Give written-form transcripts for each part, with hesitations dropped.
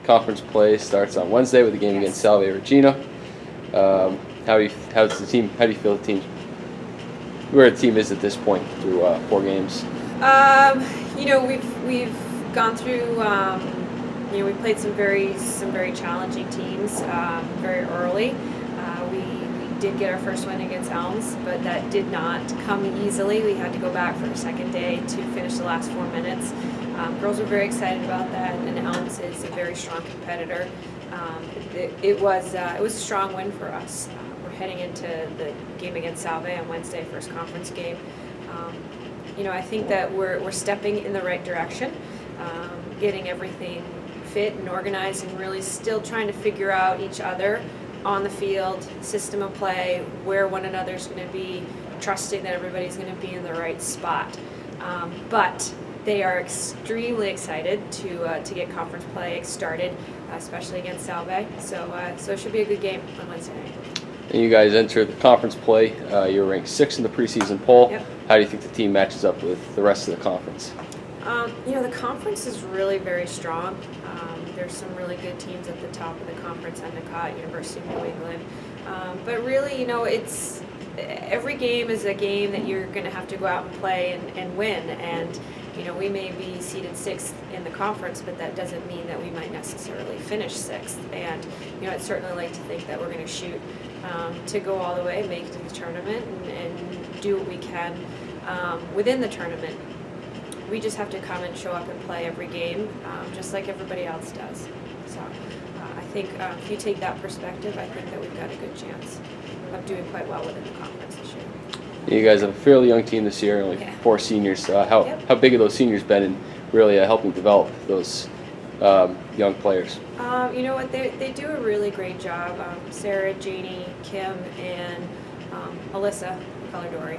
conference play starts on Wednesday with a game against Salve Regina. How do you feel the team, where the team is at this point through 4 games? We've gone through. We played some very challenging teams very early. We did get our first win against Elms, but that did not come easily. We had to go back for a second day to finish the last 4 minutes. Girls were very excited about that, and Elms is a very strong competitor. It was a strong win for us. We're heading into the game against Salve on Wednesday, first conference game. I think that we're stepping in the right direction, getting everything fit and organized, and really still trying to figure out each other on the field, system of play, where one another's going to be, trusting that everybody's going to be in the right spot. But they are extremely excited to get conference play started, especially against Salve. So it should be a good game on Wednesday night. And you guys enter the conference play. You're ranked 6th in the preseason poll. Yep. How do you think the team matches up with the rest of the conference? The conference is really very strong. There's some really good teams at the top of the conference, Endicott, University of New England. But really, it's every game is a game that you're going to have to go out and play and win. And we may be seeded 6th in the conference, but that doesn't mean that we might necessarily finish 6th. And I'd certainly like to think that we're going to shoot to go all the way, make it to the tournament, and do what we can within the tournament. We just have to come and show up and play every game, just like everybody else does. So I think if you take that perspective, I think that we've got a good chance of doing quite well within the conference this year. You guys have a fairly young team this year, only 4 seniors. How big have those seniors been in really helping develop those young players? You know what, they do a really great job. Sarah, Janie, Kim, and Alyssa, we call her Dory.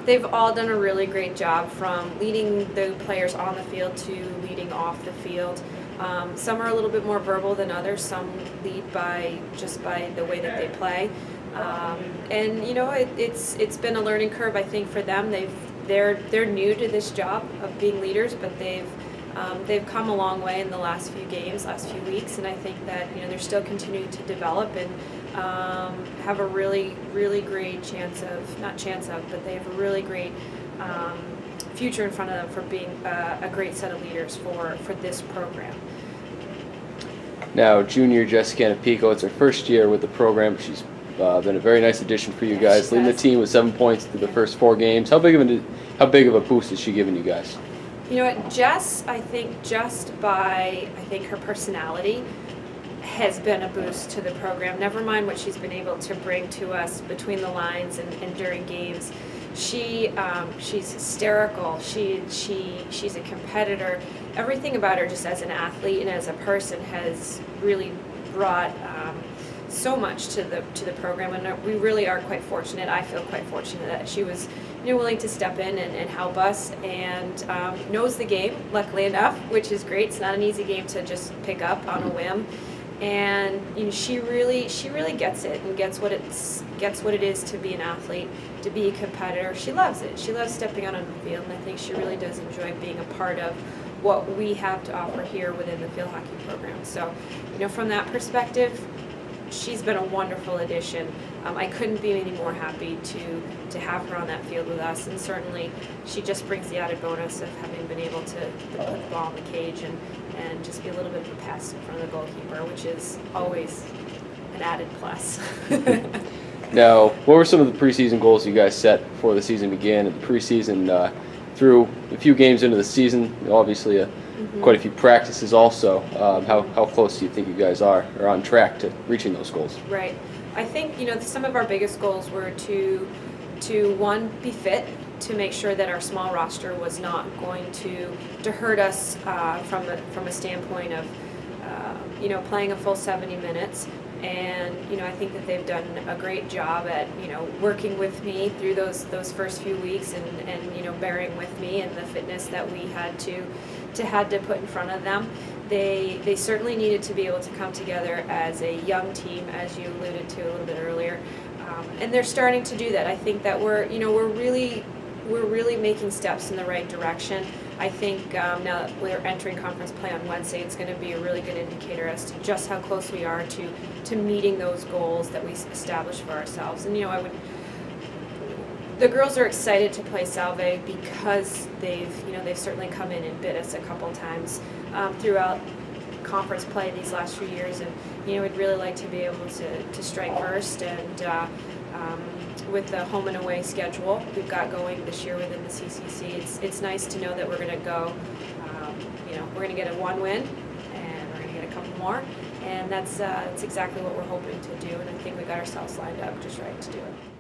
They've all done a really great job, from leading the players on the field to leading off the field. Some are a little bit more verbal than others. Some lead just by the way that they play. And it's been a learning curve, I think, for them. They're new to this job of being leaders, but they've come a long way in the last few games, last few weeks, and I think that they're still continuing to develop and have a really great but they have a really great future in front of them for being a great set of leaders for this program. Now, junior Jessica Anapico, it's her first year with the program. She's been a very nice addition for you guys, leading the team with 7 points through the first 4 games. How big of a boost has she given you guys? You know what, Jess, I think just by her personality has been a boost to the program. Never mind what she's been able to bring to us between the lines and during games. She's hysterical. She's a competitor. Everything about her, just as an athlete and as a person, has really brought so much to the program, and we really are quite fortunate. I feel quite fortunate that she was willing to step in and help us, and knows the game, luckily enough, which is great. It's not an easy game to just pick up on a whim, and she really gets it and gets what it is to be an athlete, to be a competitor. She loves it. She loves stepping out on the field, and I think she really does enjoy being a part of what we have to offer here within the field hockey program. So, from that perspective, she's been a wonderful addition. I couldn't be any more happy to have her on that field with us, and certainly she just brings the added bonus of having been able to put the ball in the cage and just be a little bit of a pest in front of the goalkeeper, which is always an added plus. Now, what were some of the preseason goals you guys set before the season began? And the preseason, through a few games into the season, obviously quite a few practices also. How close do you think you guys are on track to reaching those goals? Right. I think some of our biggest goals were to one, be fit, to make sure that our small roster was not going to hurt us from a standpoint of playing a full 70 minutes. And I think that they've done a great job at working with me through those first few weeks and bearing with me and the fitness that we had to put in front of them. They certainly needed to be able to come together as a young team, as you alluded to a little bit earlier, and they're starting to do that. I think that we're really making steps in the right direction. I think now that we're entering conference play on Wednesday, it's going to be a really good indicator as to just how close we are to meeting those goals that we established for ourselves. And the girls are excited to play Salve because they've certainly come in and bit us a couple times throughout conference play these last few years, and we'd really like to be able to strike first. And with the home and away schedule we've got going this year within the CCC, it's nice to know that we're going to go. We're going to get a 1 win, and we're going to get a couple more, and that's exactly what we're hoping to do. And I think we got ourselves lined up just right to do it.